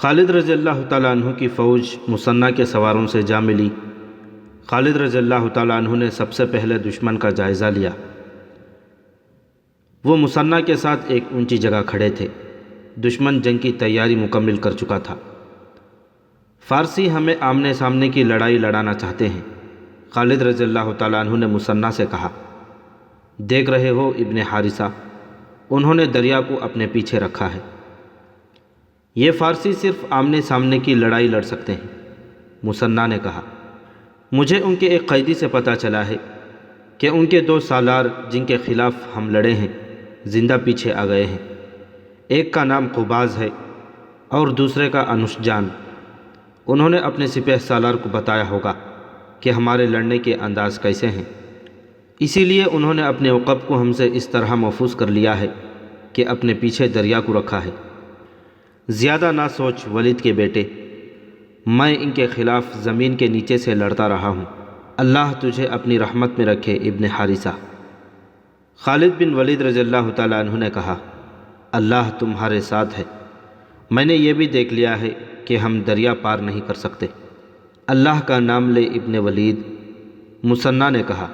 خالد رضی اللہ تعالیٰ عنہ کی فوج مثنہ کے سواروں سے جا ملی۔ خالد رضی اللہ تعالیٰ عنہ نے سب سے پہلے دشمن کا جائزہ لیا۔ وہ مثنہ کے ساتھ ایک اونچی جگہ کھڑے تھے۔ دشمن جنگ کی تیاری مکمل کر چکا تھا۔ فارسی ہمیں آمنے سامنے کی لڑائی لڑانا چاہتے ہیں۔ خالد رضی اللہ تعالیٰ عنہ نے مثنہ سے کہا، دیکھ رہے ہو ابن حارثہ، انہوں نے دریا کو اپنے پیچھے رکھا ہے۔ یہ فارسی صرف آمنے سامنے کی لڑائی لڑ سکتے ہیں۔ مثنہ نے کہا، مجھے ان کے ایک قیدی سے پتہ چلا ہے کہ ان کے 2 سالار جن کے خلاف ہم لڑے ہیں زندہ پیچھے آ گئے ہیں۔ ایک کا نام قباز ہے اور دوسرے کا انوشجان۔ انہوں نے اپنے سپہ سالار کو بتایا ہوگا کہ ہمارے لڑنے کے انداز کیسے ہیں، اسی لیے انہوں نے اپنے عقب کو ہم سے اس طرح محفوظ کر لیا ہے کہ اپنے پیچھے دریا کو رکھا ہے۔ زیادہ نہ سوچ ولید کے بیٹے، میں ان کے خلاف زمین کے نیچے سے لڑتا رہا ہوں۔ اللہ تجھے اپنی رحمت میں رکھے ابن حارثہ۔ خالد بن ولید رضی اللہ تعالیٰ عنہ نے کہا، اللہ تمہارے ساتھ ہے۔ میں نے یہ بھی دیکھ لیا ہے کہ ہم دریا پار نہیں کر سکتے۔ اللہ کا نام لے ابن ولید۔ مثنہ نے کہا،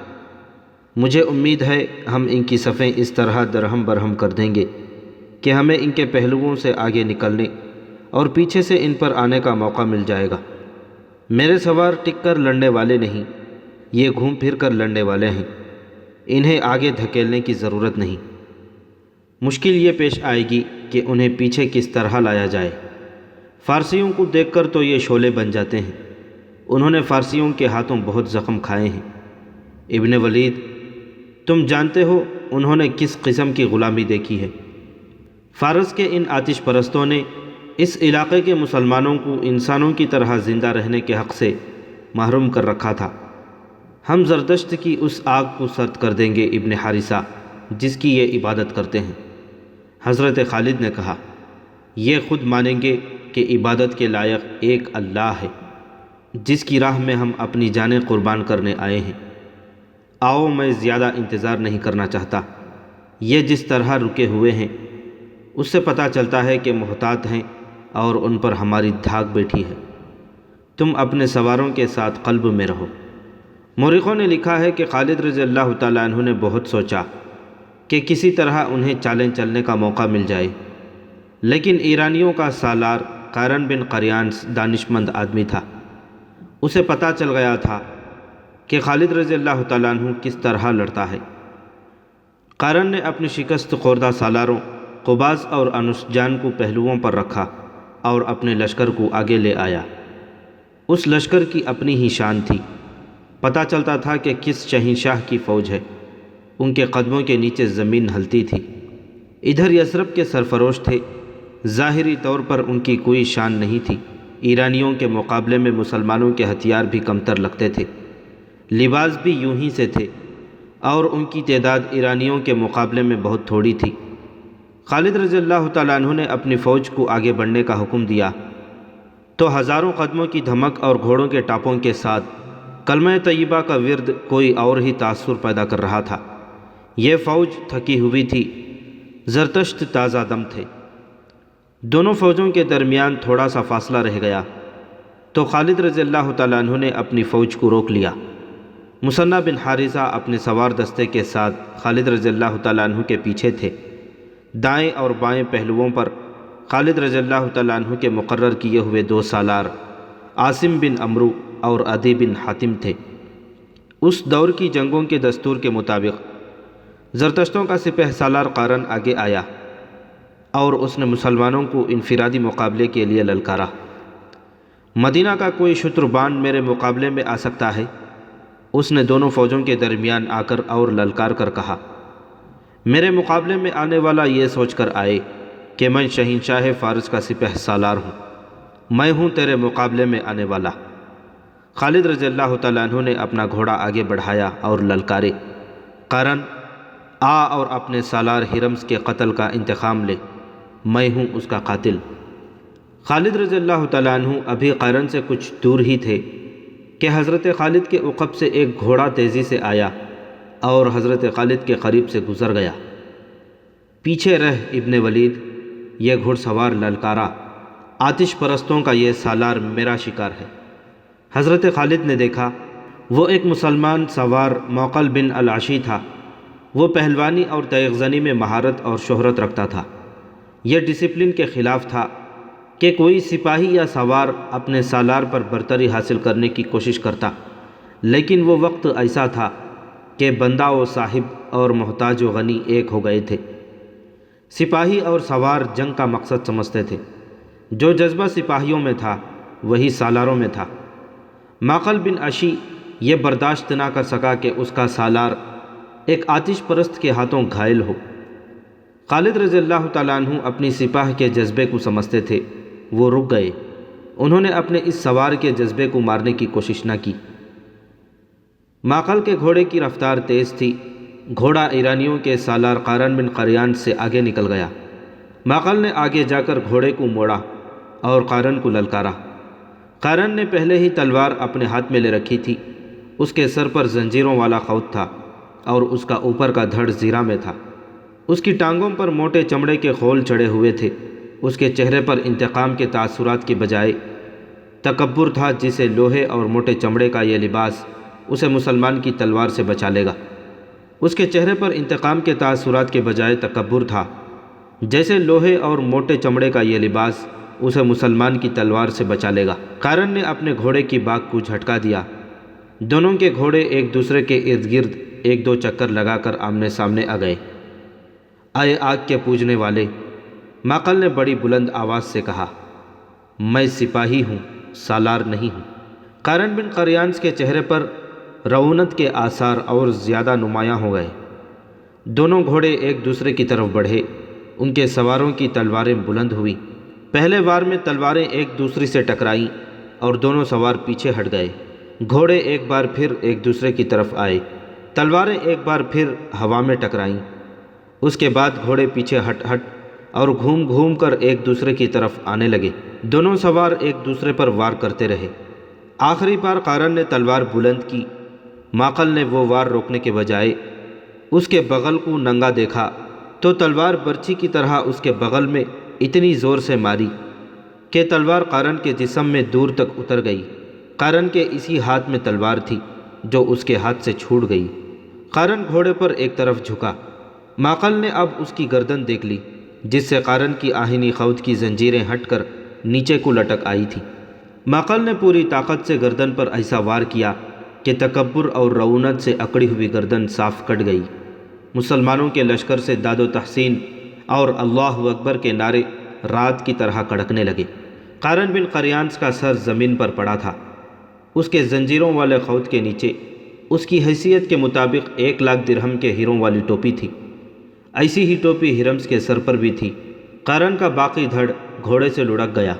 مجھے امید ہے ہم ان کی صفیں اس طرح درہم برہم کر دیں گے کہ ہمیں ان کے پہلوؤں سے آگے نکلنے اور پیچھے سے ان پر آنے کا موقع مل جائے گا۔ میرے سوار ٹک کر لڑنے والے نہیں، یہ گھوم پھر کر لڑنے والے ہیں۔ انہیں آگے دھکیلنے کی ضرورت نہیں۔ مشکل یہ پیش آئے گی کہ انہیں پیچھے کس طرح لایا جائے۔ فارسیوں کو دیکھ کر تو یہ شعلے بن جاتے ہیں۔ انہوں نے فارسیوں کے ہاتھوں بہت زخم کھائے ہیں۔ ابن ولید، تم جانتے ہو انہوں نے کس قسم کی غلامی دیکھی ہے۔ فارس کے ان آتش پرستوں نے اس علاقے کے مسلمانوں کو انسانوں کی طرح زندہ رہنے کے حق سے محروم کر رکھا تھا۔ ہم زردشت کی اس آگ کو سرد کر دیں گے ابن حارثہ جس کی یہ عبادت کرتے ہیں۔ حضرت خالد نے کہا، یہ خود مانیں گے کہ عبادت کے لائق ایک اللہ ہے جس کی راہ میں ہم اپنی جانیں قربان کرنے آئے ہیں۔ آؤ، میں زیادہ انتظار نہیں کرنا چاہتا۔ یہ جس طرح رکے ہوئے ہیں اس سے پتہ چلتا ہے کہ محتاط ہیں اور ان پر ہماری دھاک بیٹھی ہے۔ تم اپنے سواروں کے ساتھ قلب میں رہو۔ مورخوں نے لکھا ہے کہ خالد رضی اللہ تعالیٰ عنہ نے بہت سوچا کہ کسی طرح انہیں چالیں چلنے کا موقع مل جائے، لیکن ایرانیوں کا سالار قارن بن قریان دانشمند آدمی تھا۔ اسے پتہ چل گیا تھا کہ خالد رضی اللہ تعالیٰ عنہ کس طرح لڑتا ہے۔ قارن نے اپنی شکست خوردہ سالاروں قباز اور انوشجان کو پہلوؤں پر رکھا اور اپنے لشکر کو آگے لے آیا۔ اس لشکر کی اپنی ہی شان تھی۔ پتہ چلتا تھا کہ کس شہنشاہ کی فوج ہے۔ ان کے قدموں کے نیچے زمین ہلتی تھی۔ ادھر یثرب کے سرفروش تھے۔ ظاہری طور پر ان کی کوئی شان نہیں تھی۔ ایرانیوں کے مقابلے میں مسلمانوں کے ہتھیار بھی کمتر لگتے تھے، لباس بھی یوں ہی سے تھے، اور ان کی تعداد ایرانیوں کے مقابلے میں بہت تھوڑی تھی۔ خالد رضی اللہ تعالیٰ عنہ نے اپنی فوج کو آگے بڑھنے کا حکم دیا تو ہزاروں قدموں کی دھمک اور گھوڑوں کے ٹاپوں کے ساتھ کلمہ طیبہ کا ورد کوئی اور ہی تاثر پیدا کر رہا تھا۔ یہ فوج تھکی ہوئی تھی، زرتشت تازہ دم تھے۔ دونوں فوجوں کے درمیان تھوڑا سا فاصلہ رہ گیا تو خالد رضی اللہ تعالیٰ عنہ نے اپنی فوج کو روک لیا۔ مثنہ بن حارثہ اپنے سوار دستے کے ساتھ خالد رضی اللہ تعالیٰ عنہ کے پیچھے تھے۔ دائیں اور بائیں پہلوؤں پر خالد رضی اللہ تعالیٰ عنہ کے مقرر کیے ہوئے 2 سالار عاصم بن عمرو اور عدی بن حاتم تھے۔ اس دور کی جنگوں کے دستور کے مطابق زرتشتوں کا سپہ سالار قارن آگے آیا اور اس نے مسلمانوں کو انفرادی مقابلے کے لیے للکارا۔ مدینہ کا کوئی شتربان میرے مقابلے میں آ سکتا ہے؟ اس نے دونوں فوجوں کے درمیان آ کر اور للکار کر کہا، میرے مقابلے میں آنے والا یہ سوچ کر آئے کہ میں شہنشاہ فارس کا سپہ سالار ہوں، میں ہوں تیرے مقابلے میں آنے والا۔ خالد رضی اللہ تعالیٰ عنہ نے اپنا گھوڑا آگے بڑھایا اور للکارے، قارن آ اور اپنے سالار ہرمز کے قتل کا انتقام لے، میں ہوں اس کا قاتل۔ خالد رضی اللہ تعالیٰ عنہ ابھی قارن سے کچھ دور ہی تھے کہ حضرت خالد کے عقب سے ایک گھوڑا تیزی سے آیا اور حضرت خالد کے قریب سے گزر گیا۔ پیچھے رہ ابن ولید، یہ گھڑ سوار للکارا، آتش پرستوں کا یہ سالار میرا شکار ہے۔ حضرت خالد نے دیکھا وہ ایک مسلمان سوار موقل بن العشی تھا۔ وہ پہلوانی اور تیغ زنی میں مہارت اور شہرت رکھتا تھا۔ یہ ڈسپلن کے خلاف تھا کہ کوئی سپاہی یا سوار اپنے سالار پر برتری حاصل کرنے کی کوشش کرتا، لیکن وہ وقت ایسا تھا کہ بندہ و صاحب اور محتاج و غنی ایک ہو گئے تھے۔ سپاہی اور سوار جنگ کا مقصد سمجھتے تھے۔ جو جذبہ سپاہیوں میں تھا وہی سالاروں میں تھا۔ معقل بن عشی یہ برداشت نہ کر سکا کہ اس کا سالار ایک آتش پرست کے ہاتھوں گھائل ہو۔ خالد رضی اللہ تعالیٰ عنہ اپنی سپاہ کے جذبے کو سمجھتے تھے۔ وہ رک گئے۔ انہوں نے اپنے اس سوار کے جذبے کو مارنے کی کوشش نہ کی۔ معقل کے گھوڑے کی رفتار تیز تھی۔ گھوڑا ایرانیوں کے سالار قارن بن قریان سے آگے نکل گیا۔ معقل نے آگے جا کر گھوڑے کو موڑا اور قارن کو للکارا۔ قارن نے پہلے ہی تلوار اپنے ہاتھ میں لے رکھی تھی۔ اس کے سر پر زنجیروں والا خوت تھا اور اس کا اوپر کا دھڑ زیرہ میں تھا۔ اس کی ٹانگوں پر موٹے چمڑے کے خول چڑھے ہوئے تھے۔ اس کے چہرے پر انتقام کے تاثرات کے بجائے تکبر تھا، جسے لوہے اور موٹے چمڑے کا یہ لباس اسے مسلمان کی تلوار سے بچا لے گا۔ اس کے چہرے پر انتقام کے تاثرات کے بجائے تکبر تھا، جیسے لوہے اور موٹے چمڑے کا یہ لباس اسے مسلمان کی تلوار سے بچا لے گا۔ قارن نے اپنے گھوڑے کی باگ کو جھٹکا دیا۔ دونوں کے گھوڑے ایک دوسرے کے ارد گرد ایک دو چکر لگا کر آمنے سامنے آ گئے۔ اے آگ کے پوجنے والے، معقل نے بڑی بلند آواز سے کہا، میں سپاہی ہوں، سالار نہیں ہوں۔ قارن بن قریانس کے چہرے پر رعونت کے آثار اور زیادہ نمایاں ہو گئے۔ دونوں گھوڑے ایک دوسرے کی طرف بڑھے۔ ان کے سواروں کی تلواریں بلند ہوئیں۔ پہلے وار میں تلواریں ایک دوسری سے ٹکرائیں اور دونوں سوار پیچھے ہٹ گئے۔ گھوڑے ایک بار پھر ایک دوسرے کی طرف آئے۔ تلواریں ایک بار پھر ہوا میں ٹکرائیں۔ اس کے بعد گھوڑے پیچھے ہٹ اور گھوم گھوم کر ایک دوسرے کی طرف آنے لگے۔ دونوں سوار ایک دوسرے پر وار کرتے رہے۔ آخری بار قارن نے تلوار بلند کی۔ معقل نے وہ وار روکنے کے بجائے اس کے بغل کو ننگا دیکھا تو تلوار برچھی کی طرح اس کے بغل میں اتنی زور سے ماری کہ تلوار قارن کے جسم میں دور تک اتر گئی۔ قارن کے اسی ہاتھ میں تلوار تھی جو اس کے ہاتھ سے چھوٹ گئی۔ قارن گھوڑے پر ایک طرف جھکا۔ معقل نے اب اس کی گردن دیکھ لی، جس سے قارن کی آہنی خوت کی زنجیریں ہٹ کر نیچے کو لٹک آئی تھی۔ معقل نے پوری طاقت سے گردن پر ایسا وار کیا کہ تکبر اور رعونت سے اکڑی ہوئی گردن صاف کٹ گئی۔ مسلمانوں کے لشکر سے داد و تحسین اور اللہ اکبر کے نعرے رات کی طرح کڑکنے لگے۔ قارن بن قریانس کا سر زمین پر پڑا تھا۔ اس کے زنجیروں والے خوت کے نیچے اس کی حیثیت کے مطابق 1,00,000 درہم کے ہیروں والی ٹوپی تھی۔ ایسی ہی ٹوپی ہرمز کے سر پر بھی تھی۔ قارن کا باقی دھڑ گھوڑے سے لڑک گیا،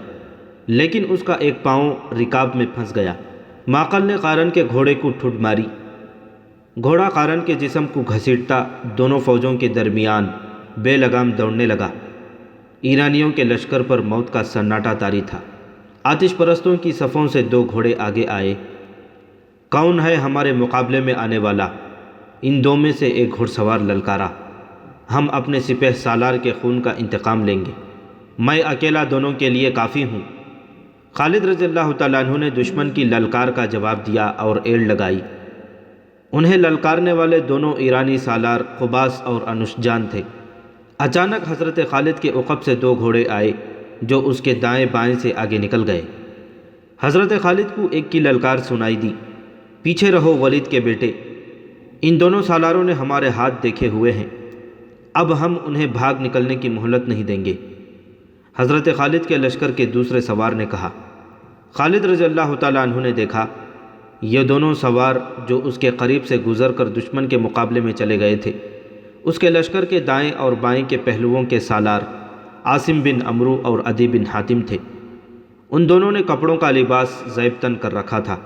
لیکن اس کا ایک پاؤں رکاب میں پھنس گیا۔ معقل نے قارن کے گھوڑے کو ٹھڈ ماری۔ گھوڑا قارن کے جسم کو گھسیٹتا دونوں فوجوں کے درمیان بے لگام دوڑنے لگا۔ ایرانیوں کے لشکر پر موت کا سناٹا طاری تھا۔ آتش پرستوں کی صفوں سے 2 گھوڑے آگے آئے۔ کون ہے ہمارے مقابلے میں آنے والا؟ ان 2 میں سے ایک گھڑ سوار للکارا۔ ہم اپنے سپہ سالار کے خون کا انتقام لیں گے۔ میں اکیلا دونوں کے لیے کافی ہوں۔ خالد رضی اللہ تعالیٰ عنہ نے دشمن کی للکار کا جواب دیا اور ایڑ لگائی۔ انہیں للکارنے والے دونوں ایرانی سالار قباس اور انوشجان تھے۔ اچانک حضرت خالد کے عقب سے 2 گھوڑے آئے جو اس کے دائیں بائیں سے آگے نکل گئے۔ حضرت خالد کو ایک کی للکار سنائی دی، پیچھے رہو ولید کے بیٹے، ان دونوں سالاروں نے ہمارے ہاتھ دیکھے ہوئے ہیں، اب ہم انہیں بھاگ نکلنے کی مہلت نہیں دیں گے۔ حضرت خالد کے لشکر کے دوسرے سوار نے کہا۔ خالد رضی اللہ تعالیٰ عنہ نے دیکھا یہ دونوں سوار جو اس کے قریب سے گزر کر دشمن کے مقابلے میں چلے گئے تھے، اس کے لشکر کے دائیں اور بائیں کے پہلوؤں کے سالار عاصم بن عمرو اور عدی بن حاتم تھے۔ ان دونوں نے کپڑوں کا لباس زیب تن کر رکھا تھا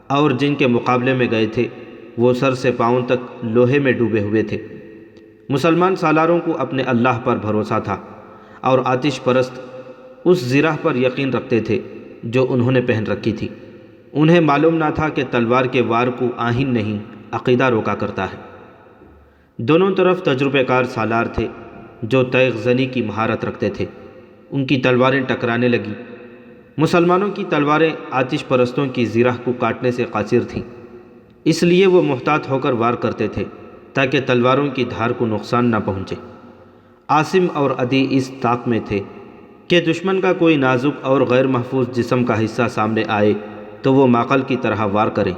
اور جن کے مقابلے میں گئے تھے وہ سر سے پاؤں تک لوہے میں ڈوبے ہوئے تھے۔ مسلمان سالاروں کو اپنے اللہ پر بھروسہ تھا اور آتش پرست اس زرہ پر یقین رکھتے تھے جو انہوں نے پہن رکھی تھی۔ انہیں معلوم نہ تھا کہ تلوار کے وار کو آہن نہیں عقیدہ روکا کرتا ہے۔ دونوں طرف تجربہ کار سالار تھے جو تیغ زنی کی مہارت رکھتے تھے۔ ان کی تلواریں ٹکرانے لگیں مسلمانوں کی تلواریں آتش پرستوں کی زرہ کو کاٹنے سے قاصر تھیں، اس لیے وہ محتاط ہو کر وار کرتے تھے تاکہ تلواروں کی دھار کو نقصان نہ پہنچے۔ عاصم اور عدی اس طاق میں تھے کہ دشمن کا کوئی نازک اور غیر محفوظ جسم کا حصہ سامنے آئے تو وہ ماقل کی طرح وار کریں۔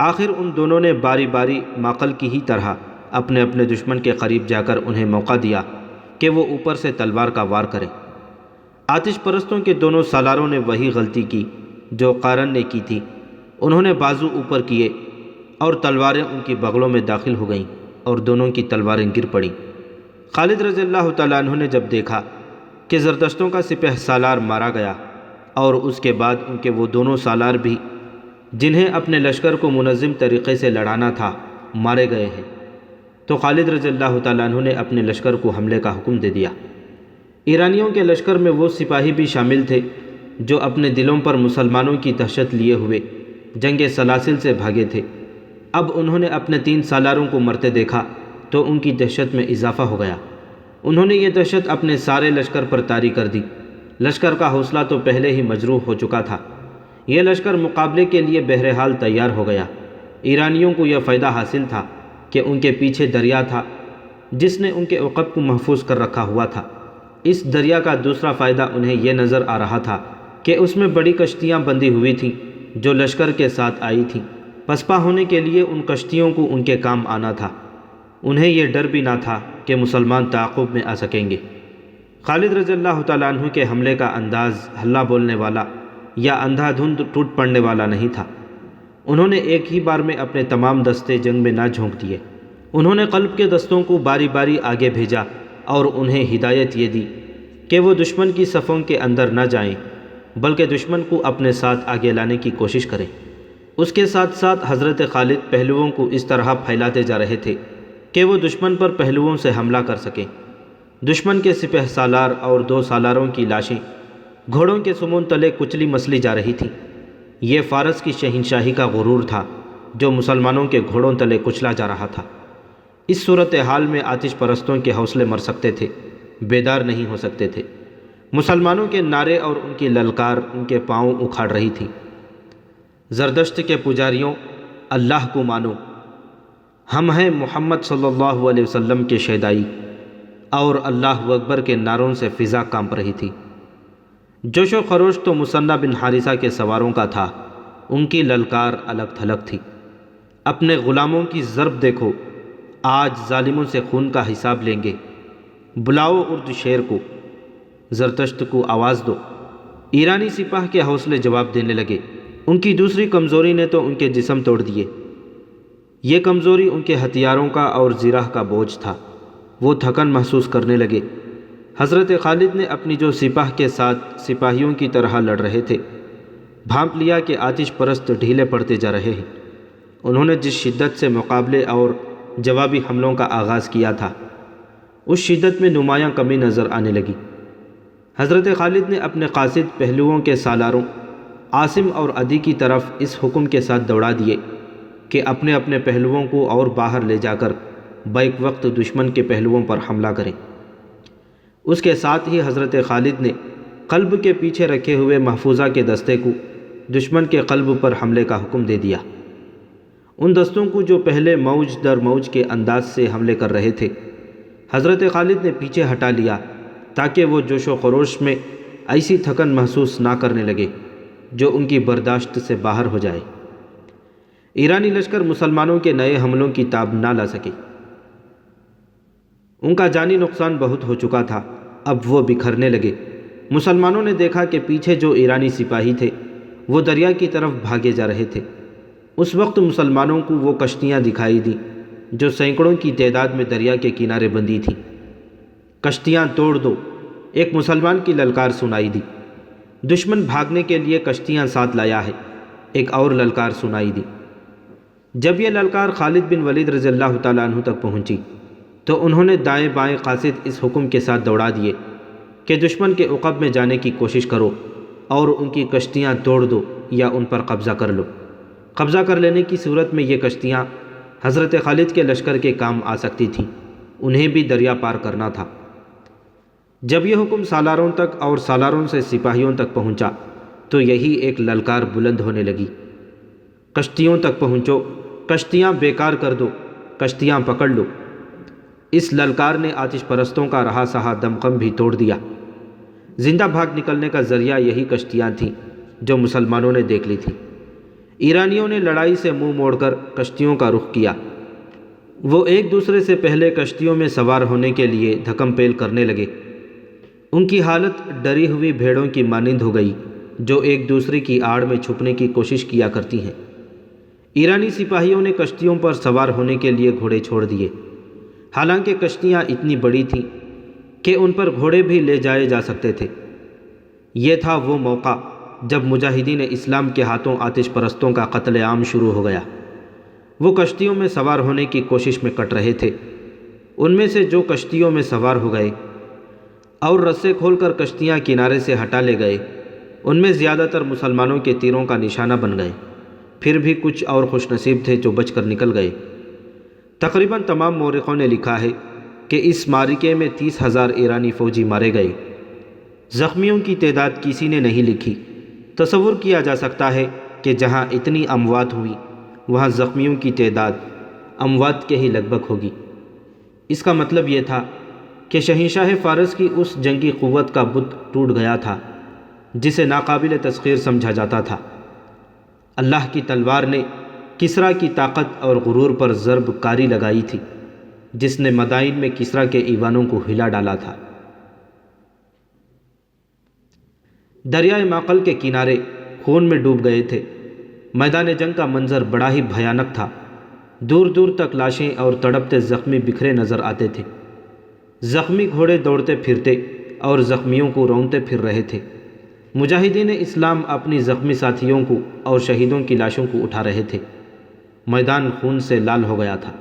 آخر ان دونوں نے باری باری ماقل کی ہی طرح اپنے اپنے دشمن کے قریب جا کر انہیں موقع دیا کہ وہ اوپر سے تلوار کا وار کریں۔ آتش پرستوں کے دونوں سالاروں نے وہی غلطی کی جو قارن نے کی تھی۔ انہوں نے بازو اوپر کیے اور تلواریں ان کی بغلوں میں داخل ہو گئیں اور دونوں کی تلواریں گر پڑیں۔ خالد رضی اللہ تعالیٰ عنہ نے جب دیکھا کہ زردشتوں کا سپہ سالار مارا گیا اور اس کے بعد ان کے وہ دونوں سالار بھی جنہیں اپنے لشکر کو منظم طریقے سے لڑانا تھا مارے گئے ہیں، تو خالد رضی اللہ تعالیٰ عنہ نے اپنے لشکر کو حملے کا حکم دے دیا۔ ایرانیوں کے لشکر میں وہ سپاہی بھی شامل تھے جو اپنے دلوں پر مسلمانوں کی دہشت لیے ہوئے جنگ سلاسل سے بھاگے تھے۔ اب انہوں نے اپنے 3 سالاروں کو مرتے دیکھا تو ان کی دہشت میں اضافہ ہو گیا۔ انہوں نے یہ دہشت اپنے سارے لشکر پر طاری کر دی۔ لشکر کا حوصلہ تو پہلے ہی مجروح ہو چکا تھا، یہ لشکر مقابلے کے لیے بہرحال تیار ہو گیا۔ ایرانیوں کو یہ فائدہ حاصل تھا کہ ان کے پیچھے دریا تھا جس نے ان کے عقب کو محفوظ کر رکھا ہوا تھا۔ اس دریا کا دوسرا فائدہ انہیں یہ نظر آ رہا تھا کہ اس میں بڑی کشتیاں بندھی ہوئی تھیں جو لشکر کے ساتھ آئی تھیں۔ پسپا ہونے کے لیے ان کشتیوں کو ان کے کام آنا تھا۔ انہیں یہ ڈر بھی نہ تھا کہ مسلمان تعاقب میں آ سکیں گے۔ خالد رضی اللہ تعالیٰ عنہ کے حملے کا انداز ہلہ بولنے والا یا اندھا دھند ٹوٹ پڑنے والا نہیں تھا۔ انہوں نے ایک ہی بار میں اپنے تمام دستے جنگ میں نہ جھونک دیے۔ انہوں نے قلب کے دستوں کو باری باری آگے بھیجا اور انہیں ہدایت یہ دی کہ وہ دشمن کی صفوں کے اندر نہ جائیں بلکہ دشمن کو اپنے ساتھ آگے لانے کی کوشش کریں۔ اس کے ساتھ ساتھ حضرت خالد پہلوؤں کو اس طرح پھیلاتے جا رہے تھے کہ وہ دشمن پر پہلوؤں سے حملہ کر سکیں۔ دشمن کے سپہ سالار اور 2 سالاروں کی لاشیں گھوڑوں کے سمون تلے کچلی مسلی جا رہی تھیں۔ یہ فارس کی شہنشاہی کا غرور تھا جو مسلمانوں کے گھوڑوں تلے کچلا جا رہا تھا۔ اس صورتحال میں آتش پرستوں کے حوصلے مر سکتے تھے، بیدار نہیں ہو سکتے تھے۔ مسلمانوں کے نعرے اور ان کی للکار ان کے پاؤں اکھاڑ رہی تھی۔ زردشت کے پجاریوں، اللہ کو مانو، ہم ہیں محمد صلی اللہ علیہ وسلم کے شیدائی، اور اللہ اکبر کے نعروں سے فضا کانپ رہی تھی۔ جوش و خروش تو مثنہ بن حارثہ کے سواروں کا تھا، ان کی للکار الگ تھلگ تھی۔ اپنے غلاموں کی ضرب دیکھو، آج ظالموں سے خون کا حساب لیں گے، بلاؤ ارد شیر کو، زرتشت کو آواز دو۔ ایرانی سپاہ کے حوصلے جواب دینے لگے۔ ان کی دوسری کمزوری نے تو ان کے جسم توڑ دیے۔ یہ کمزوری ان کے ہتھیاروں کا اور زرہ کا بوجھ تھا، وہ تھکن محسوس کرنے لگے۔ حضرت خالد نے اپنی جو سپاہ کے ساتھ سپاہیوں کی طرح لڑ رہے تھے بھانپ لیا کہ آتش پرست ڈھیلے پڑتے جا رہے ہیں۔ انہوں نے جس شدت سے مقابلے اور جوابی حملوں کا آغاز کیا تھا اس شدت میں نمایاں کمی نظر آنے لگی۔ حضرت خالد نے اپنے قاصد پہلوؤں کے سالاروں عاصم اور عدی کی طرف اس حکم کے ساتھ دوڑا دیے کہ اپنے اپنے پہلوؤں کو اور باہر لے جا کر بیک وقت دشمن کے پہلوؤں پر حملہ کریں۔ اس کے ساتھ ہی حضرت خالد نے قلب کے پیچھے رکھے ہوئے محفوظہ کے دستے کو دشمن کے قلب پر حملے کا حکم دے دیا۔ ان دستوں کو جو پہلے موج در موج کے انداز سے حملے کر رہے تھے حضرت خالد نے پیچھے ہٹا لیا تاکہ وہ جوش و خروش میں ایسی تھکن محسوس نہ کرنے لگے جو ان کی برداشت سے باہر ہو جائے۔ ایرانی لشکر مسلمانوں کے نئے حملوں کی تاب نہ لا سکے۔ ان کا جانی نقصان بہت ہو چکا تھا، اب وہ بکھرنے لگے۔ مسلمانوں نے دیکھا کہ پیچھے جو ایرانی سپاہی تھے وہ دریا کی طرف بھاگے جا رہے تھے۔ اس وقت مسلمانوں کو وہ کشتیاں دکھائی دیں جو سینکڑوں کی تعداد میں دریا کے کنارے بندھی تھیں۔ کشتیاں توڑ دو، ایک مسلمان کی للکار سنائی دی۔ دشمن بھاگنے کے لیے کشتیاں ساتھ لایا ہے، ایک اور للکار سنائی دی۔ جب یہ للکار خالد بن ولید رضی اللہ تعالیٰ عنہ تک پہنچی تو انہوں نے دائیں بائیں قاصد اس حکم کے ساتھ دوڑا دیے کہ دشمن کے عقب میں جانے کی کوشش کرو اور ان کی کشتیاں توڑ دو یا ان پر قبضہ کر لو۔ قبضہ کر لینے کی صورت میں یہ کشتیاں حضرت خالد کے لشکر کے کام آ سکتی تھیں، انہیں بھی دریا پار کرنا تھا۔ جب یہ حکم سالاروں تک اور سالاروں سے سپاہیوں تک پہنچا تو یہی ایک للکار بلند ہونے لگی، کشتیوں تک پہنچو، کشتیاں بیکار کر دو، کشتیاں پکڑ لو۔ اس للکار نے آتش پرستوں کا رہا سہا دمخم بھی توڑ دیا۔ زندہ بھاگ نکلنے کا ذریعہ یہی کشتیاں تھیں جو مسلمانوں نے دیکھ لی تھیں۔ ایرانیوں نے لڑائی سے منہ موڑ کر کشتیوں کا رخ کیا۔ وہ ایک دوسرے سے پہلے کشتیوں میں سوار ہونے کے لیے دھکم پیل کرنے لگے۔ ان کی حالت ڈری ہوئی بھیڑوں کی مانند ہو گئی جو ایک دوسرے کی آڑ میں چھپنے کی کوشش کیا کرتی ہیں۔ ایرانی سپاہیوں نے کشتیوں پر سوار ہونے کے لیے گھوڑے چھوڑ دیے، حالانکہ کشتیاں اتنی بڑی تھیں کہ ان پر گھوڑے بھی لے جائے جا سکتے تھے۔ یہ تھا وہ موقع جب مجاہدین اسلام کے ہاتھوں آتش پرستوں کا قتل عام شروع ہو گیا۔ وہ کشتیوں میں سوار ہونے کی کوشش میں کٹ رہے تھے۔ ان میں سے جو کشتیوں میں سوار ہو گئے اور رسے کھول کر کشتیاں کنارے سے ہٹا لے گئے، ان میں زیادہ تر مسلمانوں کے تیروں کا نشانہ بن گئے۔ پھر بھی کچھ اور خوش نصیب تھے جو بچ کر نکل گئے۔ تقریباً تمام مورخوں نے لکھا ہے کہ اس معرکے میں 30,000 ایرانی فوجی مارے گئے۔ زخمیوں کی تعداد کسی نے نہیں لکھی۔ تصور کیا جا سکتا ہے کہ جہاں اتنی اموات ہوئی وہاں زخمیوں کی تعداد اموات کے ہی لگ بھگ ہوگی۔ اس کا مطلب یہ تھا کہ شہنشاہ فارس کی اس جنگی قوت کا بت ٹوٹ گیا تھا جسے ناقابل تسخیر سمجھا جاتا تھا۔ اللہ کی تلوار نے کسریٰ کی طاقت اور غرور پر ضرب کاری لگائی تھی، جس نے مدائن میں کسریٰ کے ایوانوں کو ہلا ڈالا تھا۔ دریائے ماقل کے کنارے خون میں ڈوب گئے تھے۔ میدان جنگ کا منظر بڑا ہی بھیانک تھا۔ دور دور تک لاشیں اور تڑپتے زخمی بکھرے نظر آتے تھے۔ زخمی گھوڑے دوڑتے پھرتے اور زخمیوں کو رونتے پھر رہے تھے۔ مجاہدین اسلام اپنی زخمی ساتھیوں کو اور شہیدوں کی لاشوں کو اٹھا رہے تھے۔ میدان خون سے لال ہو گیا تھا۔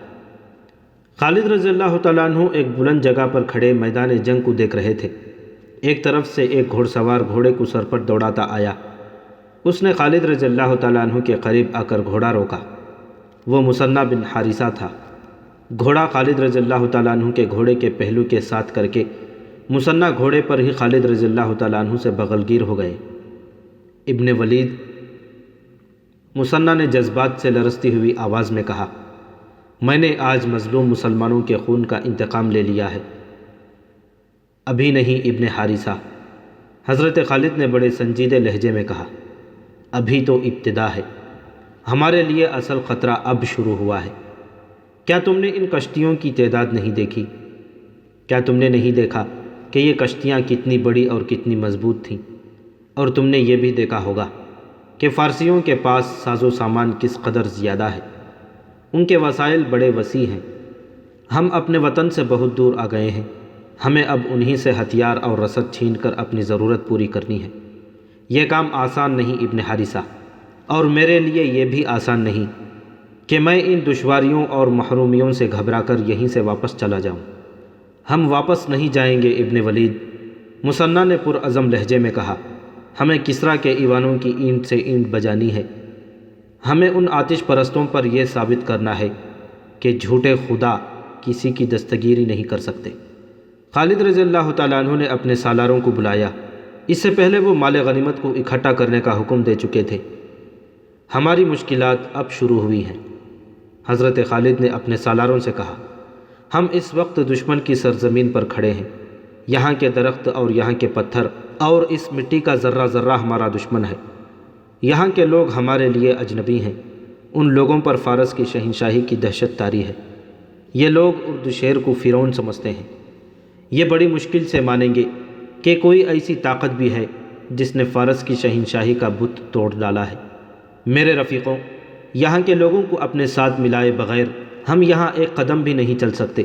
خالد رضی اللہ تعالیٰ عنہ ایک بلند جگہ پر کھڑے میدان جنگ کو دیکھ رہے تھے۔ ایک طرف سے ایک گھوڑ سوار گھوڑے کو سر پر دوڑاتا آیا۔ اس نے خالد رضی اللہ تعالیٰ عنہ کے قریب آ کر گھوڑا روکا۔ وہ مثنیٰ بن حارثہ تھا۔ گھوڑا خالد رضی اللہ تعالیٰ عنہ کے گھوڑے کے پہلو کے ساتھ کر کے مثنیٰ گھوڑے پر ہی خالد رضی اللہ تعالیٰ عنہ سے بغل گیر ہو گئے۔ ابن ولید مثنیٰ نے جذبات سے لرزتی ہوئی آواز میں کہا، میں نے آج مظلوم مسلمانوں کے خون کا انتقام لے لیا ہے۔ ابھی نہیں ابن حارثہ، حضرت خالد نے بڑے سنجیدے لہجے میں کہا، ابھی تو ابتدا ہے، ہمارے لیے اصل خطرہ اب شروع ہوا ہے۔ کیا تم نے ان کشتیوں کی تعداد نہیں دیکھی؟ کیا تم نے نہیں دیکھا کہ یہ کشتیاں کتنی بڑی اور کتنی مضبوط تھیں؟ اور تم نے یہ بھی دیکھا ہوگا کہ فارسیوں کے پاس ساز و سامان کس قدر زیادہ ہے۔ ان کے وسائل بڑے وسیع ہیں۔ ہم اپنے وطن سے بہت دور آ گئے ہیں۔ ہمیں اب انہی سے ہتھیار اور رسد چھین کر اپنی ضرورت پوری کرنی ہے۔ یہ کام آسان نہیں ابن حارثہ، اور میرے لیے یہ بھی آسان نہیں کہ میں ان دشواریوں اور محرومیوں سے گھبرا کر یہیں سے واپس چلا جاؤں۔ ہم واپس نہیں جائیں گے ابن ولید، مثنیٰ نے پرعزم لہجے میں کہا۔ ہمیں کسریٰ کے ایوانوں کی اینٹ سے اینٹ بجانی ہے۔ ہمیں ان آتش پرستوں پر یہ ثابت کرنا ہے کہ جھوٹے خدا کسی کی دستگیری نہیں کر سکتے۔ خالد رضی اللہ تعالیٰ عنہ نے اپنے سالاروں کو بلایا۔ اس سے پہلے وہ مال غنیمت کو اکٹھا کرنے کا حکم دے چکے تھے۔ ہماری مشکلات اب شروع ہوئی ہیں۔ حضرت خالد نے اپنے سالاروں سے کہا، ہم اس وقت دشمن کی سرزمین پر کھڑے ہیں۔ یہاں کے درخت اور یہاں کے پتھر اور اس مٹی کا ذرہ ذرہ ہمارا دشمن ہے۔ یہاں کے لوگ ہمارے لیے اجنبی ہیں۔ ان لوگوں پر فارس کی شہنشاہی کی دہشت طاری ہے۔ یہ لوگ اردو شیر کو فرعون سمجھتے ہیں۔ یہ بڑی مشکل سے مانیں گے کہ کوئی ایسی طاقت بھی ہے جس نے فارس کی شہنشاہی کا بت توڑ ڈالا ہے۔ میرے رفیقوں، یہاں کے لوگوں کو اپنے ساتھ ملائے بغیر ہم یہاں ایک قدم بھی نہیں چل سکتے۔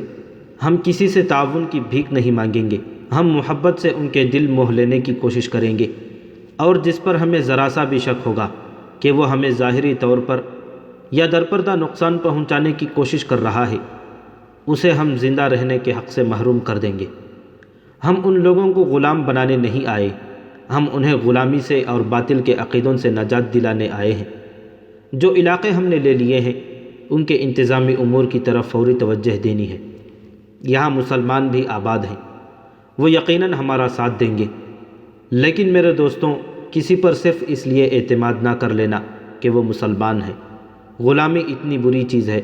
ہم کسی سے تعاون کی بھیک نہیں مانگیں گے۔ ہم محبت سے ان کے دل موہ لینے کی کوشش کریں گے، اور جس پر ہمیں ذرا سا بھی شک ہوگا کہ وہ ہمیں ظاہری طور پر یا درپردہ نقصان پہنچانے کی کوشش کر رہا ہے، اسے ہم زندہ رہنے کے حق سے محروم کر دیں گے۔ ہم ان لوگوں کو غلام بنانے نہیں آئے، ہم انہیں غلامی سے اور باطل کے عقیدوں سے نجات دلانے آئے ہیں۔ جو علاقے ہم نے لے لیے ہیں ان کے انتظامی امور کی طرف فوری توجہ دینی ہے۔ یہاں مسلمان بھی آباد ہیں، وہ یقیناً ہمارا ساتھ دیں گے۔ لیکن میرے دوستوں، کسی پر صرف اس لیے اعتماد نہ کر لینا کہ وہ مسلمان ہے۔ غلامی اتنی بری چیز ہے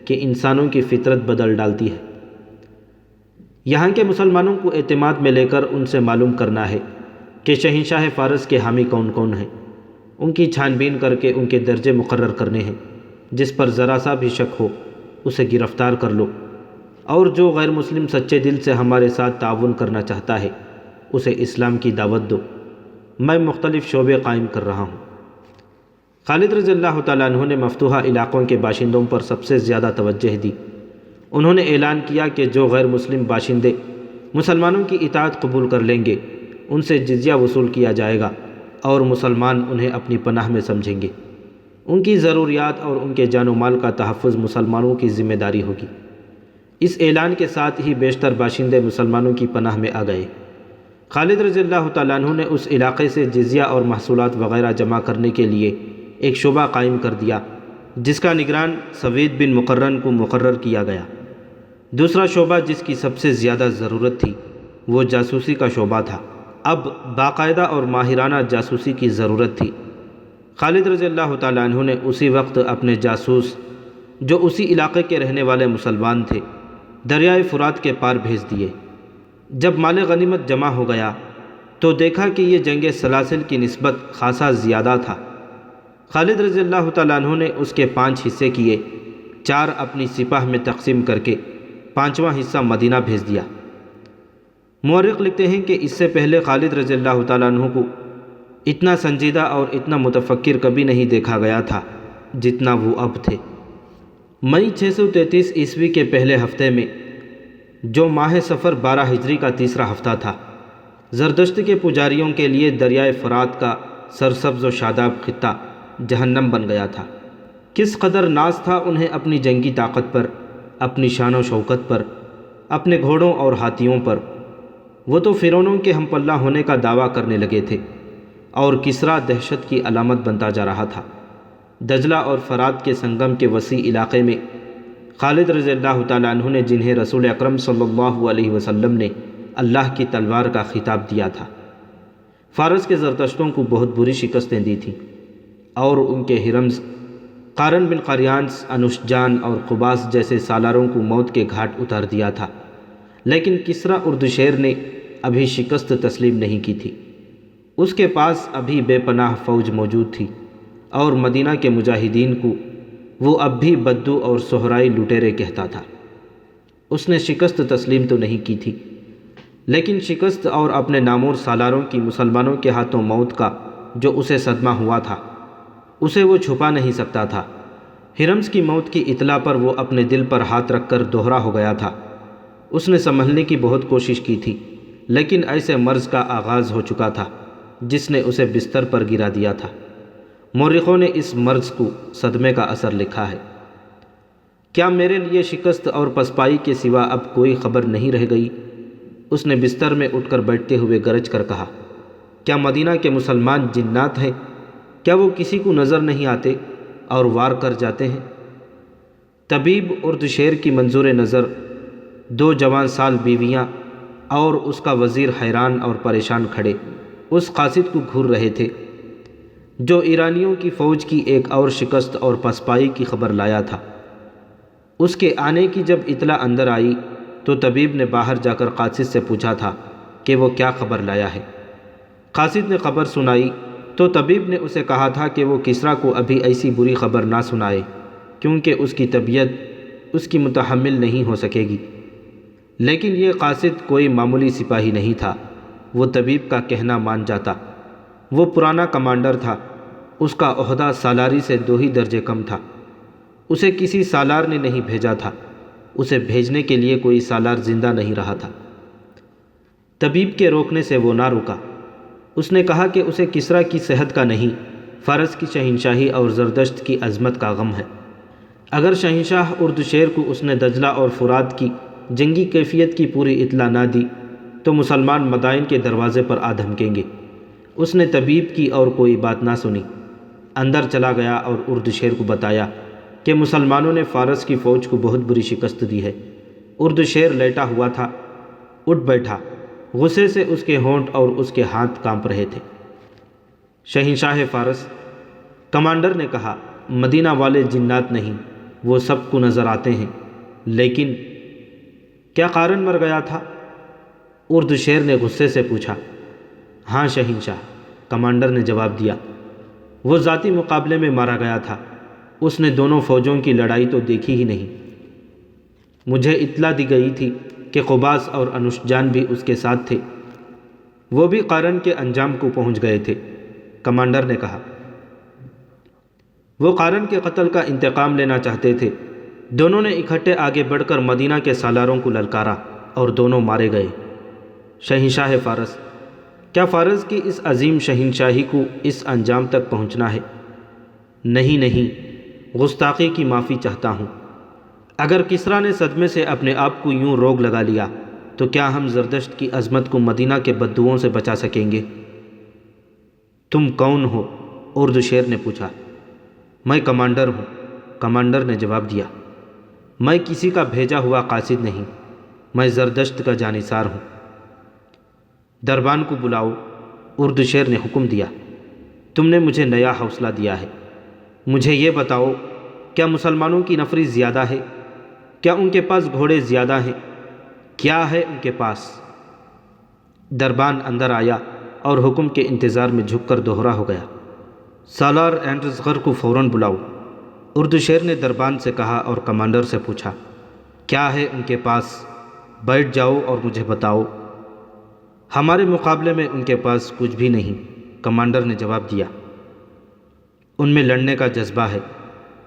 کہ انسانوں کی فطرت بدل ڈالتی ہے۔ یہاں کے مسلمانوں کو اعتماد میں لے کر ان سے معلوم کرنا ہے کہ شہنشاہ فارس کے حامی کون کون ہیں، ان کی چھان بین کر کے ان کے درجے مقرر کرنے ہیں۔ جس پر ذرا سا بھی شک ہو اسے گرفتار کر لو، اور جو غیر مسلم سچے دل سے ہمارے ساتھ تعاون کرنا چاہتا ہے اسے اسلام کی دعوت دو۔ میں مختلف شعبے قائم کر رہا ہوں۔ خالد رضی اللہ تعالیٰ عنہ نے مفتوحہ علاقوں کے باشندوں پر سب سے زیادہ توجہ دی۔ انہوں نے اعلان کیا کہ جو غیر مسلم باشندے مسلمانوں کی اطاعت قبول کر لیں گے ان سے جزیہ وصول کیا جائے گا، اور مسلمان انہیں اپنی پناہ میں سمجھیں گے۔ ان کی ضروریات اور ان کے جان و مال کا تحفظ مسلمانوں کی ذمہ داری ہوگی۔ اس اعلان کے ساتھ ہی بیشتر باشندے مسلمانوں کی پناہ میں آ گئے۔ خالد رضی اللہ تعالیٰ عنہ نے اس علاقے سے جزیہ اور محصولات وغیرہ جمع کرنے کے لیے ایک شعبہ قائم کر دیا جس کا نگران سوید بن مقرن کو مقرر کیا گیا۔ دوسرا شعبہ جس کی سب سے زیادہ ضرورت تھی وہ جاسوسی کا شعبہ تھا۔ اب باقاعدہ اور ماہرانہ جاسوسی کی ضرورت تھی۔ خالد رضی اللہ تعالیٰ عنہ نے اسی وقت اپنے جاسوس جو اسی علاقے کے رہنے والے مسلمان تھے دریائے فرات کے پار بھیج دیے۔ جب مال غنیمت جمع ہو گیا تو دیکھا کہ یہ جنگ سلاسل کی نسبت خاصا زیادہ تھا۔ خالد رضی اللہ تعالیٰ عنہ نے اس کے 5 حصے کیے، 4 اپنی سپاہ میں تقسیم کر کے 5واں حصہ مدینہ بھیج دیا۔ مورخ لکھتے ہیں کہ اس سے پہلے خالد رضی اللہ تعالیٰ عنہ کو اتنا سنجیدہ اور اتنا متفکر کبھی نہیں دیکھا گیا تھا جتنا وہ اب تھے۔ مئی 633 عیسوی کے پہلے ہفتے میں جو ماہ صفر 12 ہجری کا تیسرا ہفتہ تھا، زردشت کے پجاریوں کے لیے دریائے فرات کا سرسبز و شاداب خطہ جہنم بن گیا تھا۔ کس قدر ناز تھا انہیں اپنی جنگی طاقت پر، اپنی شان و شوکت پر، اپنے گھوڑوں اور ہاتھیوں پر۔ وہ تو فرعونوں کے ہم پلہ ہونے کا دعویٰ کرنے لگے تھے، اور کسریٰ دہشت کی علامت بنتا جا رہا تھا۔ دجلہ اور فرات کے سنگم کے وسیع علاقے میں خالد رضی اللہ تعالیٰ عنہ نے جنہیں رسول اکرم صلی اللہ علیہ وسلم نے اللہ کی تلوار کا خطاب دیا تھا، فارس کے زرتشتوں کو بہت بری شکستیں دی تھیں، اور ان کے ہرمز قارن بن قاریانس، انوشجان اور قباس جیسے سالاروں کو موت کے گھاٹ اتار دیا تھا۔ لیکن کسریٰ اردشیر نے ابھی شکست تسلیم نہیں کی تھی۔ اس کے پاس ابھی بے پناہ فوج موجود تھی، اور مدینہ کے مجاہدین کو وہ اب بھی بدو اور صحرائی لٹیرے کہتا تھا۔ اس نے شکست تسلیم تو نہیں کی تھی، لیکن شکست اور اپنے نامور سالاروں کی مسلمانوں کے ہاتھوں موت کا جو اسے صدمہ ہوا تھا اسے وہ چھپا نہیں سکتا تھا۔ ہرمز کی موت کی اطلاع پر وہ اپنے دل پر ہاتھ رکھ کر دوہرا ہو گیا تھا۔ اس نے سنبھلنے کی بہت کوشش کی تھی، لیکن ایسے مرض کا آغاز ہو چکا تھا جس نے اسے بستر پر گرا دیا تھا۔ مورخوں نے اس مرض کو صدمے کا اثر لکھا ہے۔ کیا میرے لیے شکست اور پسپائی کے سوا اب کوئی خبر نہیں رہ گئی؟ اس نے بستر میں اٹھ کر بیٹھتے ہوئے گرج کر کہا۔ کیا مدینہ کے مسلمان جنات ہیں؟ کیا وہ کسی کو نظر نہیں آتے اور وار کر جاتے ہیں؟ طبیب اردشیر کی منظور نظر 2 جوان سال بیویاں اور اس کا وزیر حیران اور پریشان کھڑے اس قاصد کو گھور رہے تھے جو ایرانیوں کی فوج کی ایک اور شکست اور پسپائی کی خبر لایا تھا۔ اس کے آنے کی جب اطلاع اندر آئی تو طبیب نے باہر جا کر قاصد سے پوچھا تھا کہ وہ کیا خبر لایا ہے۔ قاصد نے خبر سنائی تو طبیب نے اسے کہا تھا کہ وہ کسریٰ کو ابھی ایسی بری خبر نہ سنائے، کیونکہ اس کی طبیعت اس کی متحمل نہیں ہو سکے گی۔ لیکن یہ قاصد کوئی معمولی سپاہی نہیں تھا، وہ طبیب کا کہنا مان جاتا۔ وہ پرانا کمانڈر تھا، اس کا عہدہ سالاری سے 2 ہی درجے کم تھا۔ اسے کسی سالار نے نہیں بھیجا تھا، اسے بھیجنے کے لیے کوئی سالار زندہ نہیں رہا تھا۔ طبیب کے روکنے سے وہ نہ رکا۔ اس نے کہا کہ اسے کسریٰ کی صحت کا نہیں، فارس کی شہنشاہی اور زردشت کی عظمت کا غم ہے۔ اگر شہنشاہ اردشیر کو اس نے دجلہ اور فرات کی جنگی کیفیت کی پوری اطلاع نہ دی تو مسلمان مدائن کے دروازے پر آ دھمکیں گے۔ اس نے طبیب کی اور کوئی بات نہ سنی، اندر چلا گیا اور اردشیر کو بتایا کہ مسلمانوں نے فارس کی فوج کو بہت بری شکست دی ہے۔ اردشیر لیٹا ہوا تھا، اٹھ بیٹھا، غصے سے اس کے ہونٹ اور اس کے ہاتھ کانپ رہے تھے۔ شہنشاہ فارس، کمانڈر نے کہا، مدینہ والے جنات نہیں، وہ سب کو نظر آتے ہیں، لیکن کیا قارن مر گیا تھا؟ اردو شیر نے غصے سے پوچھا۔ ہاں شہنشاہ، کمانڈر نے جواب دیا، وہ ذاتی مقابلے میں مارا گیا تھا، اس نے دونوں فوجوں کی لڑائی تو دیکھی ہی نہیں۔ مجھے اطلاع دی گئی تھی کہ قباس اور انوشجان بھی اس کے ساتھ تھے، وہ بھی قارن کے انجام کو پہنچ گئے تھے، کمانڈر نے کہا۔ وہ قارن کے قتل کا انتقام لینا چاہتے تھے۔ دونوں نے اکٹھے آگے بڑھ کر مدینہ کے سالاروں کو للکارا اور دونوں مارے گئے۔ شہنشاہ فارس، کیا فارس کی اس عظیم شہنشاہی کو اس انجام تک پہنچنا ہے؟ نہیں نہیں، گستاخی کی معافی چاہتا ہوں۔ اگر کسریٰ نے صدمے سے اپنے آپ کو یوں روگ لگا لیا تو کیا ہم زردشت کی عظمت کو مدینہ کے بددوؤں سے بچا سکیں گے؟ تم کون ہو؟ اردو شیر نے پوچھا۔ میں کمانڈر ہوں، کمانڈر نے جواب دیا۔ میں کسی کا بھیجا ہوا قاصد نہیں، میں زردشت کا جانثار ہوں۔ دربان کو بلاؤ، اردو شیر نے حکم دیا۔ تم نے مجھے نیا حوصلہ دیا ہے۔ مجھے یہ بتاؤ، کیا مسلمانوں کی نفری زیادہ ہے؟ کیا ان کے پاس گھوڑے زیادہ ہیں؟ کیا ہے ان کے پاس؟ دربان اندر آیا اور حکم کے انتظار میں جھک کر دوہرا ہو گیا۔ سالار اینڈرزغر کو فوراً بلاؤ، اردو شیر نے دربان سے کہا اور کمانڈر سے پوچھا، کیا ہے ان کے پاس؟ بیٹھ جاؤ اور مجھے بتاؤ۔ ہمارے مقابلے میں ان کے پاس کچھ بھی نہیں، کمانڈر نے جواب دیا۔ ان میں لڑنے کا جذبہ ہے،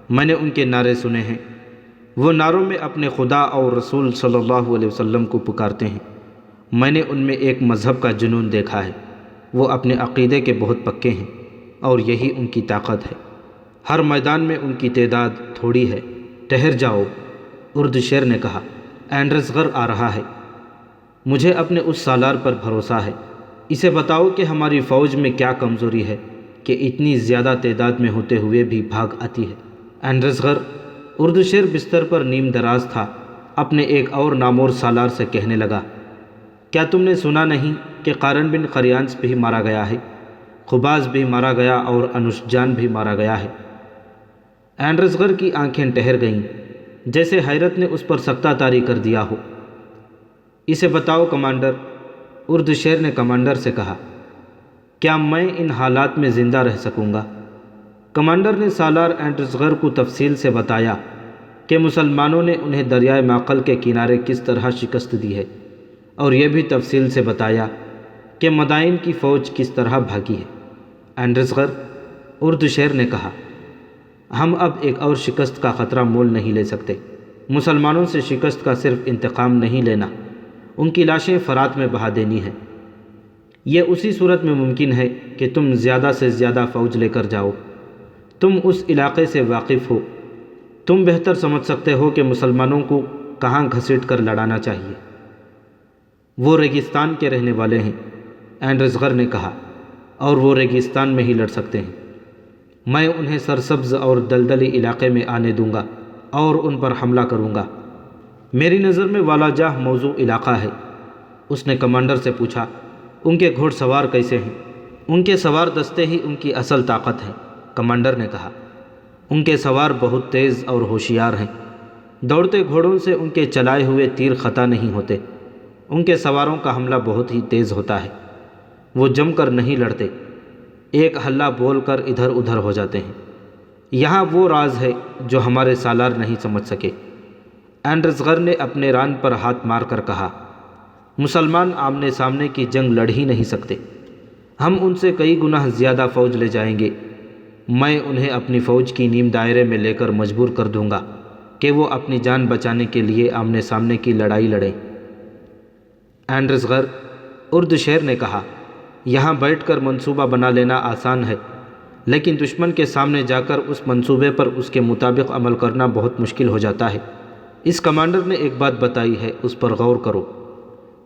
میں نے ان کے نعرے سنے ہیں، وہ نعروں میں اپنے خدا اور رسول صلی اللہ علیہ وسلم کو پکارتے ہیں۔ میں نے ان میں ایک مذہب کا جنون دیکھا ہے، وہ اپنے عقیدے کے بہت پکے ہیں اور یہی ان کی طاقت ہے۔ ہر میدان میں ان کی تعداد تھوڑی ہے۔ ٹھہر جاؤ، اردو شیر نے کہا، اینڈرزغر آ رہا ہے۔ مجھے اپنے اس سالار پر بھروسہ ہے، اسے بتاؤ کہ ہماری فوج میں کیا کمزوری ہے کہ اتنی زیادہ تعداد میں ہوتے ہوئے بھی بھاگ آتی ہے۔ اینڈرزغر، اردو شیر بستر پر نیم دراز تھا، اپنے ایک اور نامور سالار سے کہنے لگا، کیا تم نے سنا نہیں کہ قارن بن قریانس بھی مارا گیا ہے، قباس بھی مارا گیا اور انوشجان بھی مارا گیا ہے؟ اینڈرزغر کی آنکھیں ٹھہر گئیں، جیسے حیرت نے اس پر سکتہ طاری کر دیا ہو۔ اسے بتاؤ کمانڈر، اردو شیر نے کمانڈر سے کہا، کیا میں ان حالات میں زندہ رہ سکوں گا؟ کمانڈر نے سالار اینڈرزغر کو تفصیل سے بتایا کہ مسلمانوں نے انہیں دریائے ماقل کے کنارے کس طرح شکست دی ہے، اور یہ بھی تفصیل سے بتایا کہ مدائن کی فوج کس طرح بھاگی ہے۔ اینڈرزغر، اردو شیر نے کہا، ہم اب ایک اور شکست کا خطرہ مول نہیں لے سکتے۔ مسلمانوں سے شکست کا صرف انتقام نہیں لینا، ان کی لاشیں فرات میں بہا دینی ہے۔ یہ اسی صورت میں ممکن ہے کہ تم زیادہ سے زیادہ فوج لے کر جاؤ۔ تم اس علاقے سے واقف ہو، تم بہتر سمجھ سکتے ہو کہ مسلمانوں کو کہاں گھسیٹ کر لڑانا چاہیے۔ وہ ریگستان کے رہنے والے ہیں، اینڈرزغر نے کہا، اور وہ ریگستان میں ہی لڑ سکتے ہیں۔ میں انہیں سرسبز اور دلدلی علاقے میں آنے دوں گا اور ان پر حملہ کروں گا۔ میری نظر میں والا جاہ موزوں علاقہ ہے۔ اس نے کمانڈر سے پوچھا، ان کے گھوڑ سوار کیسے ہیں؟ ان کے سوار دستے ہی ان کی اصل طاقت ہے، کمانڈر نے کہا۔ ان کے سوار بہت تیز اور ہوشیار ہیں، دوڑتے گھوڑوں سے ان کے چلائے ہوئے تیر خطا نہیں ہوتے۔ ان کے سواروں کا حملہ بہت ہی تیز ہوتا ہے، وہ جم کر نہیں لڑتے، ایک ہلہ بول کر ادھر ادھر ہو جاتے ہیں۔ یہاں وہ راز ہے جو ہمارے سالار نہیں سمجھ سکے۔ اینڈرزغر نے اپنے ران پر ہاتھ مار کر کہا، مسلمان آمنے سامنے کی جنگ لڑ ہی نہیں سکتے، ہم ان سے کئی گنا زیادہ فوج لے جائیں گے۔ میں انہیں اپنی فوج کی نیم دائرے میں لے کر مجبور کر دوں گا کہ وہ اپنی جان بچانے کے لیے آمنے سامنے کی لڑائی لڑیں۔ اینڈرزغر، اردو شیر نے کہا، یہاں بیٹھ کر منصوبہ بنا لینا آسان ہے، لیکن دشمن کے سامنے جا کر اس منصوبے پر اس کے مطابق عمل کرنا بہت مشکل ہو جاتا ہے۔ اس کمانڈر نے ایک بات بتائی ہے، اس پر غور کرو۔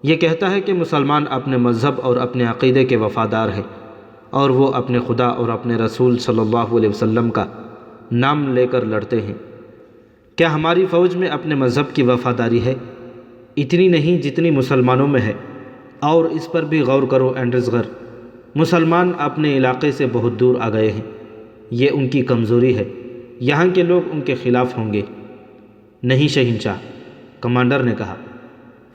یہ کہتا ہے کہ مسلمان اپنے مذہب اور اپنے عقیدے کے وفادار ہیں، اور وہ اپنے خدا اور اپنے رسول صلی اللہ علیہ وسلم کا نام لے کر لڑتے ہیں۔ کیا ہماری فوج میں اپنے مذہب کی وفاداری ہے؟ اتنی نہیں جتنی مسلمانوں میں ہے۔ اور اس پر بھی غور کرو اینڈرزغر، مسلمان اپنے علاقے سے بہت دور آ گئے ہیں، یہ ان کی کمزوری ہے، یہاں کے لوگ ان کے خلاف ہوں گے۔ نہیں شہنشاہ، کمانڈر نے کہا،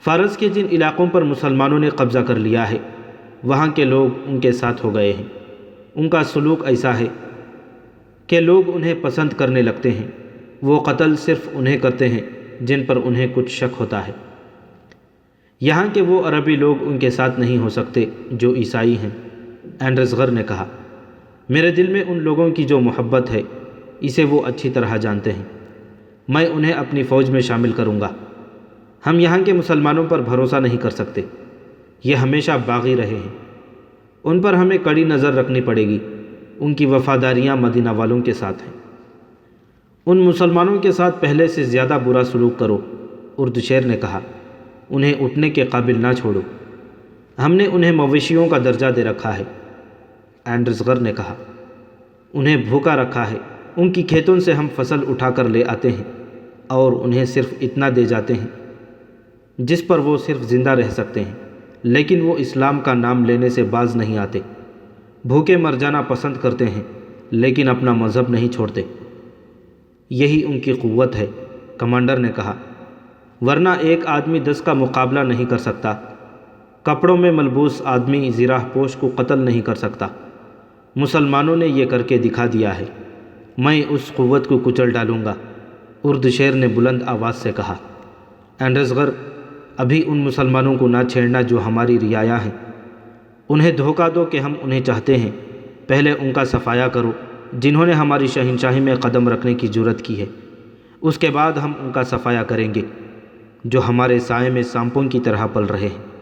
فارس کے جن علاقوں پر مسلمانوں نے قبضہ کر لیا ہے وہاں کے لوگ ان کے ساتھ ہو گئے ہیں۔ ان کا سلوک ایسا ہے کہ لوگ انہیں پسند کرنے لگتے ہیں، وہ قتل صرف انہیں کرتے ہیں جن پر انہیں کچھ شک ہوتا ہے۔ یہاں کے وہ عربی لوگ ان کے ساتھ نہیں ہو سکتے جو عیسائی ہیں۔ اینڈرسغر نے کہا، میرے دل میں ان لوگوں کی جو محبت ہے اسے وہ اچھی طرح جانتے ہیں، میں انہیں اپنی فوج میں شامل کروں گا۔ ہم یہاں کے مسلمانوں پر بھروسہ نہیں کر سکتے، یہ ہمیشہ باغی رہے ہیں، ان پر ہمیں کڑی نظر رکھنی پڑے گی، ان کی وفاداریاں مدینہ والوں کے ساتھ ہیں۔ ان مسلمانوں کے ساتھ پہلے سے زیادہ برا سلوک کرو، اردشیر نے کہا، انہیں اٹھنے کے قابل نہ چھوڑو، ہم نے انہیں مویشیوں کا درجہ دے رکھا ہے۔ اینڈرسغر نے کہا، انہیں بھوکا رکھا ہے، ان کی کھیتوں سے ہم فصل اٹھا کر لے آتے ہیں اور انہیں صرف اتنا دے جاتے ہیں جس پر وہ صرف زندہ رہ سکتے ہیں، لیکن وہ اسلام کا نام لینے سے باز نہیں آتے، بھوکے مر جانا پسند کرتے ہیں لیکن اپنا مذہب نہیں چھوڑتے۔ یہی ان کی قوت ہے، کمانڈر نے کہا، ورنہ ایک آدمی 10 کا مقابلہ نہیں کر سکتا، کپڑوں میں ملبوس آدمی زرہ پوش کو قتل نہیں کر سکتا۔ مسلمانوں نے یہ کر کے دکھا دیا ہے، میں اس قوت کو کچل ڈالوں گا، اردشیر نے بلند آواز سے کہا۔ اینڈرسغر، ابھی ان مسلمانوں کو نہ چھیڑنا جو ہماری رعایا ہیں، انہیں دھوکہ دو کہ ہم انہیں چاہتے ہیں، پہلے ان کا صفایا کرو جنہوں نے ہماری شہنشاہی میں قدم رکھنے کی جرات کی ہے، اس کے بعد ہم ان کا صفایا کریں گے جو ہمارے سائے میں سانپوں کی طرح پل رہے ہیں۔